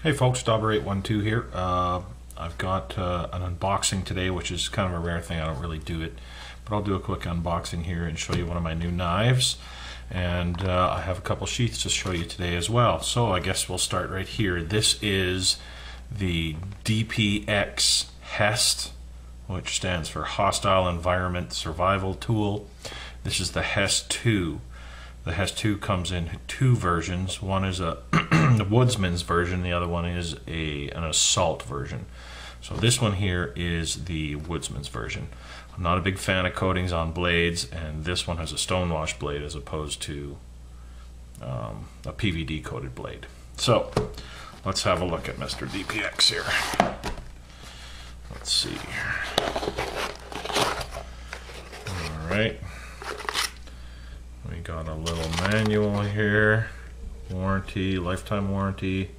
Hey folks, Dauber812 here. I've got an unboxing today, which is kind of a rare thing. I don't really do it, but I'll do a quick unboxing here and show you one of my new knives. And I have a couple sheaths to show you today as well. So I guess we'll start right here. This is the DPX HEST, which stands for Hostile Environment Survival Tool. This is the HEST II. The HEST II comes in two versions. One is a the woodsman's version, the other one is an assault version. So this one here is the woodsman's version. I'm not a big fan of coatings on blades, and this one has a stonewash blade as opposed to a PVD coated blade. So let's have a look at Mr. DPX here. Let's see here. Alright. We got a little manual here. Warranty, lifetime warranty.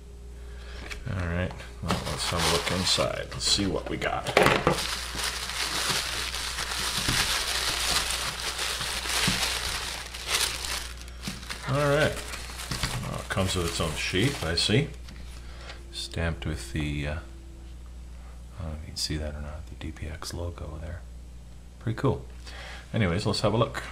Alright, well, let's have a look inside. Let's see what we got. Alright, well, it comes with its own sheath, I see. Stamped with the, I don't know if you can see that or not, the DPX logo there. Pretty cool. Anyways, let's have a look.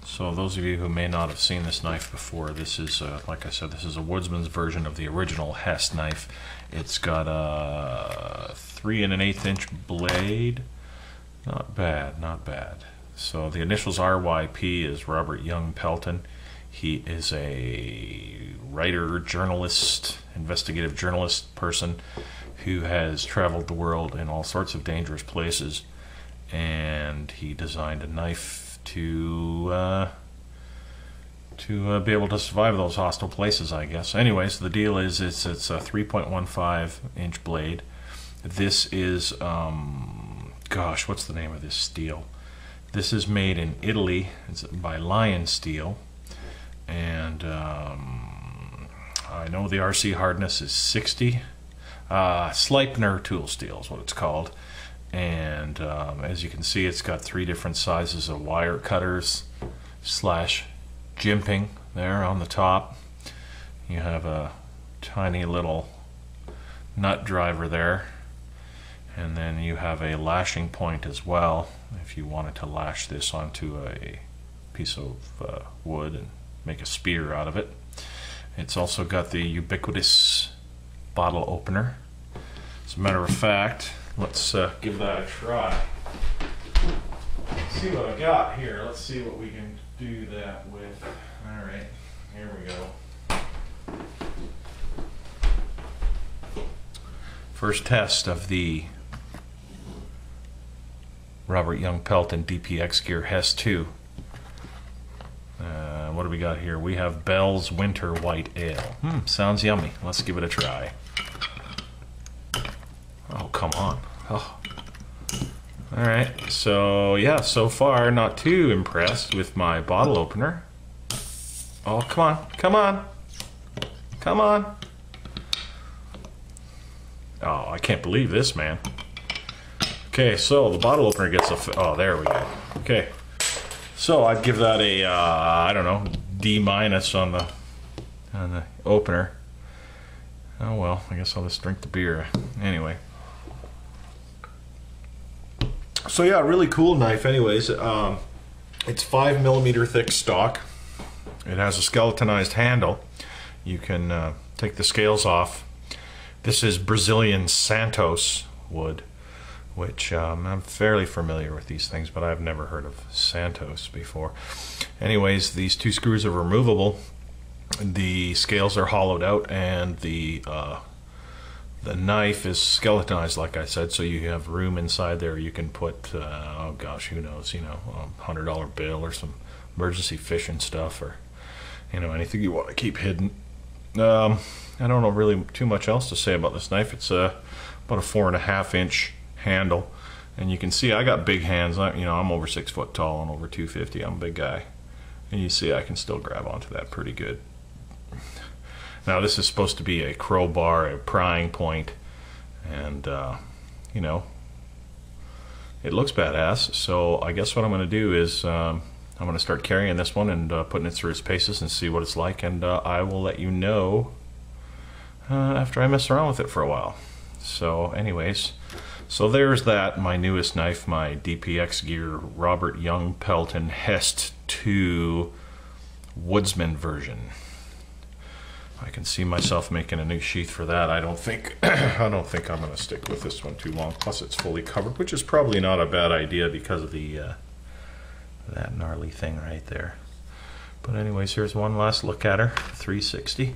So those of you who may not have seen this knife before, this is, like I said, this is a woodsman's version of the original HEST knife. It's got a 3 1/8 inch blade. Not bad, not bad. So the initials RYP is Robert Young Pelton. He is a writer, journalist, investigative journalist person who has traveled the world in all sorts of dangerous places, and he designed a knife to be able to survive those hostile places, I guess. Anyways, the deal is it's a 3.15 inch blade. This is gosh, what's the name of this steel? This is made in Italy. It's by Lion Steel, and I know the RC hardness is 60. Sleipner tool steel is what it's called. And as you can see, it's got 3 different sizes of wire cutters slash jimping there on the top. You have a tiny little nut driver there, and then you have a lashing point as well if you wanted to lash this onto a piece of wood and make a spear out of it. It's also got the ubiquitous bottle opener. As a matter of fact, let's give that a try. Let's see what I got here. Let's see what we can do that with. Alright, here we go. First test of the Robert Young Pelton DPX Gear HEST II. What do we got here? We have Bell's Winter White Ale. Sounds yummy. Let's give it a try. Oh, come on. Oh. Alright, so yeah, so far not too impressed with my bottle opener. Oh, come on, come on, come on. Oh, I can't believe this, man. Okay, so the bottle opener gets a, oh, there we go. Okay, so I'd give that a, I don't know, D- on the opener. Oh well, I guess I'll just drink the beer. Anyway. So yeah, really cool knife anyways. It's 5mm thick stock. It has a skeletonized handle. You can take the scales off. This is Brazilian Santos wood, which I'm fairly familiar with these things, but I've never heard of Santos before. Anyways, these 2 screws are removable. The scales are hollowed out, and the knife is skeletonized, like I said, so you have room inside there. You can put, oh gosh, who knows, you know, a $100 bill or some emergency fishing stuff, or, you know, anything you want to keep hidden. I don't know really too much else to say about this knife. It's about a 4.5 inch handle, and you can see I got big hands. You know, I'm over 6 foot tall and over 250. I'm a big guy, and you see I can still grab onto that pretty good. Now this is supposed to be a crowbar, a prying point, and you know, it looks badass. So I guess what I'm going to do is I'm going to start carrying this one and putting it through its paces and see what it's like, and I will let you know after I mess around with it for a while. So anyways, so there's that, my newest knife, my DPX Gear Robert Young Pelton HEST II Woodsman version. I can see myself making a new sheath for that. I don't think I'm going to stick with this one too long. Plus it's fully covered, which is probably not a bad idea because of the that gnarly thing right there. But anyways, here's one last look at her, 360.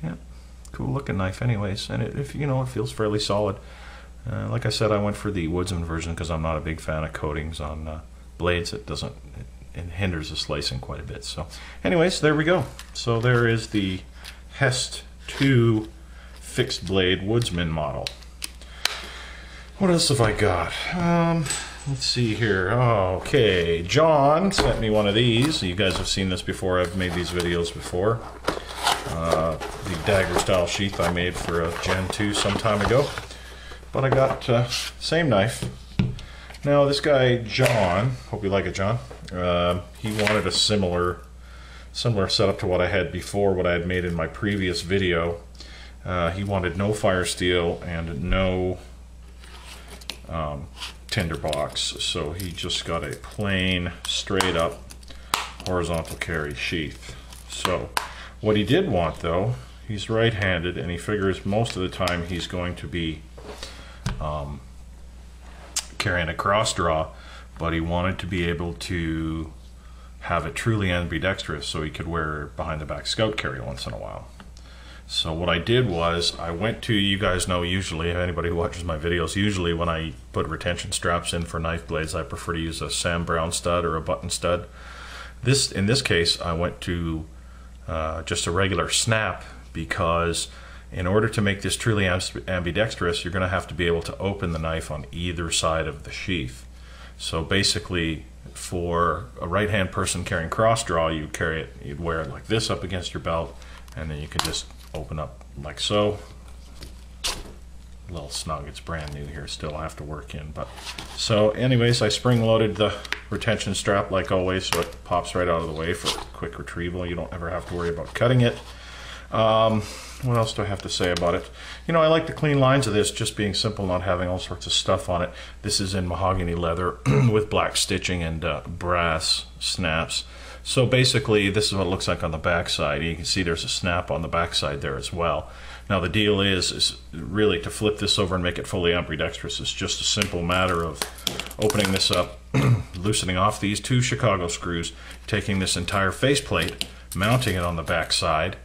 Yeah, cool looking knife anyways, and it feels fairly solid. Like I said, I went for the Woodsman version because I'm not a big fan of coatings on blades. It hinders the slicing quite a bit. So anyways, there we go. So there is the HEST II fixed blade Woodsman model. What else have I got? Let's see here. Okay, John sent me one of these. You guys have seen this before. I've made these videos before. The dagger style sheath I made for a Gen 2 some time ago. But I got same knife. Now this guy John, hope you like it, John. He wanted a similar setup to what I had before, what I had made in my previous video. He wanted no fire steel and no tinderbox, so he just got a plain, straight up horizontal carry sheath. So what he did want though, he's right-handed and he figures most of the time he's going to be carrying a cross draw, but he wanted to be able to have it truly ambidextrous so he could wear behind the back scout carry once in a while. So what I did was I went to, you guys know usually, if anybody who watches my videos, usually when I put retention straps in for knife blades, I prefer to use a Sam Browne stud or a button stud. In this case, I went to just a regular snap because in order to make this truly ambidextrous, you're going to have to be able to open the knife on either side of the sheath. So basically, for a right-hand person carrying cross draw, you'd wear it like this up against your belt, and then you could just open up like so. A little snug, it's brand new here still, I have to work in. But so anyways, I spring loaded the retention strap like always, so it pops right out of the way for quick retrieval. You don't ever have to worry about cutting it. What else do I have to say about it? You know, I like the clean lines of this, just being simple, not having all sorts of stuff on it. This is in mahogany leather with black stitching and brass snaps. So basically, this is what it looks like on the back side. You can see there's a snap on the back side there as well. Now the deal is really to flip this over and make it fully ambidextrous. It's just a simple matter of opening this up, loosening off these two Chicago screws, taking this entire faceplate, mounting it on the back side.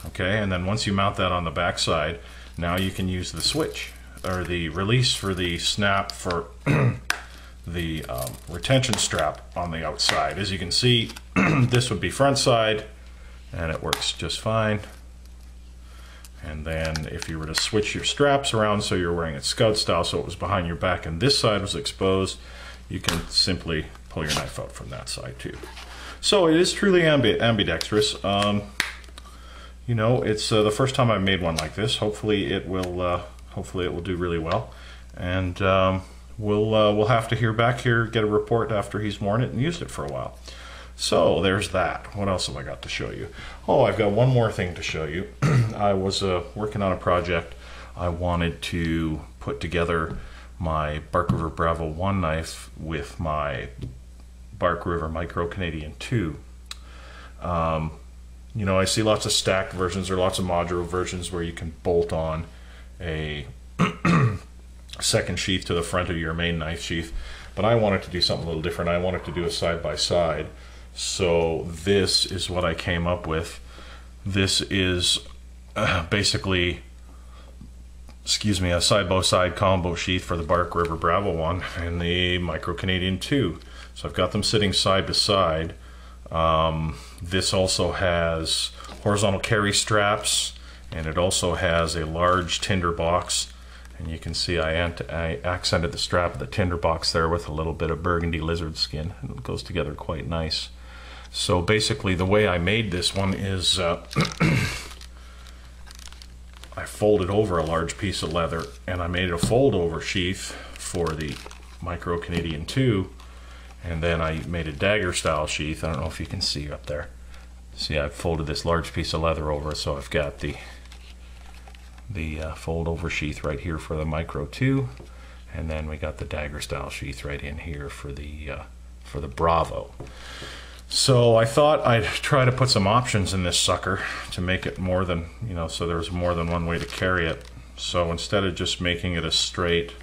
Okay, and then once you mount that on the back side, now you can use the switch or the release for the snap for the retention strap on the outside. As you can see, this would be front side and it works just fine. And then if you were to switch your straps around so you're wearing it scout style, so it was behind your back and this side was exposed, you can simply pull your knife out from that side too. So it is truly ambidextrous. You know, it's the first time I've made one like this. Hopefully it will do really well, and we'll have to hear back here, get a report after he's worn it and used it for a while. So there's that. What else have I got to show you? Oh, I've got one more thing to show you. I was working on a project. I wanted to put together my Bark River Bravo 1 knife with my Bark River Micro Canadian 2. You know, I see lots of stacked versions or lots of modular versions where you can bolt on a second sheath to the front of your main knife sheath, but I wanted to do something a little different. I wanted to do a side-by-side. So this is what I came up with. This is basically, excuse me, a side-by-side combo sheath for the Bark River Bravo 1 and the Micro Canadian 2. So I've got them sitting side by side. This also has horizontal carry straps, and it also has a large tinder box. And you can see I accented the strap of the tinder box there with a little bit of burgundy lizard skin, and it goes together quite nice. So basically the way I made this one is I folded over a large piece of leather and I made a fold over sheath for the Micro Canadian 2, And then I made a dagger style sheath. I don't know if you can see up there. See, I've folded this large piece of leather over, so I've got the fold over sheath right here for the Micro 2, and then we got the dagger style sheath right in here for the Bravo. So I thought I'd try to put some options in this sucker to make it more than, so there's more than one way to carry it. So instead of just making it a straight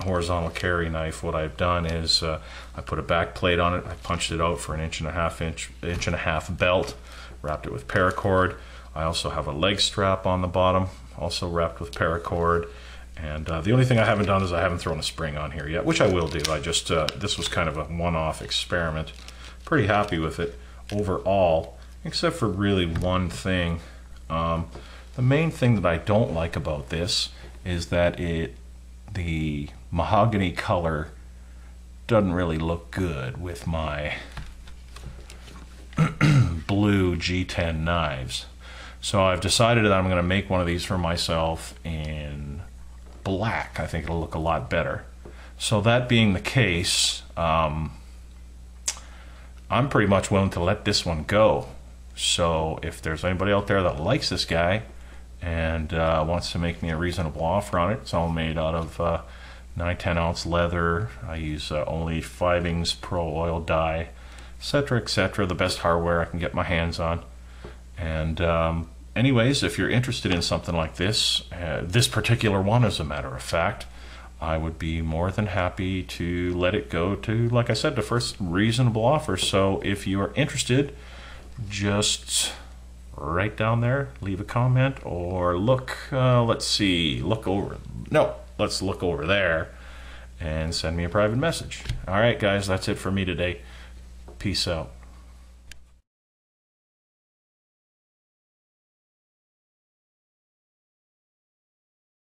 horizontal carry knife, what I've done is I put a back plate on it. I punched it out for an inch and a half belt, wrapped it with paracord. I also have a leg strap on the bottom, also wrapped with paracord. And the only thing I haven't done is I haven't thrown a spring on here yet, which I will do. I just this was kind of a one-off experiment. Pretty happy with it overall, except for really one thing. The main thing that I don't like about this is that the mahogany color doesn't really look good with my blue G10 knives. So I've decided that I'm going to make one of these for myself in black. I think it'll look a lot better. So that being the case, I'm pretty much willing to let this one go. So if there's anybody out there that likes this guy and wants to make me a reasonable offer on it, it's all made out of 9/10 ounce leather. I use only 5-ings Pro Oil dye, etc., etc. The best hardware I can get my hands on. And anyways, if you're interested in something like this, this particular one as a matter of fact, I would be more than happy to let it go to, like I said, the first reasonable offer. So if you are interested, just write down there, leave a comment, or look, let's look over there and send me a private message. All right, guys, that's it for me today. Peace out.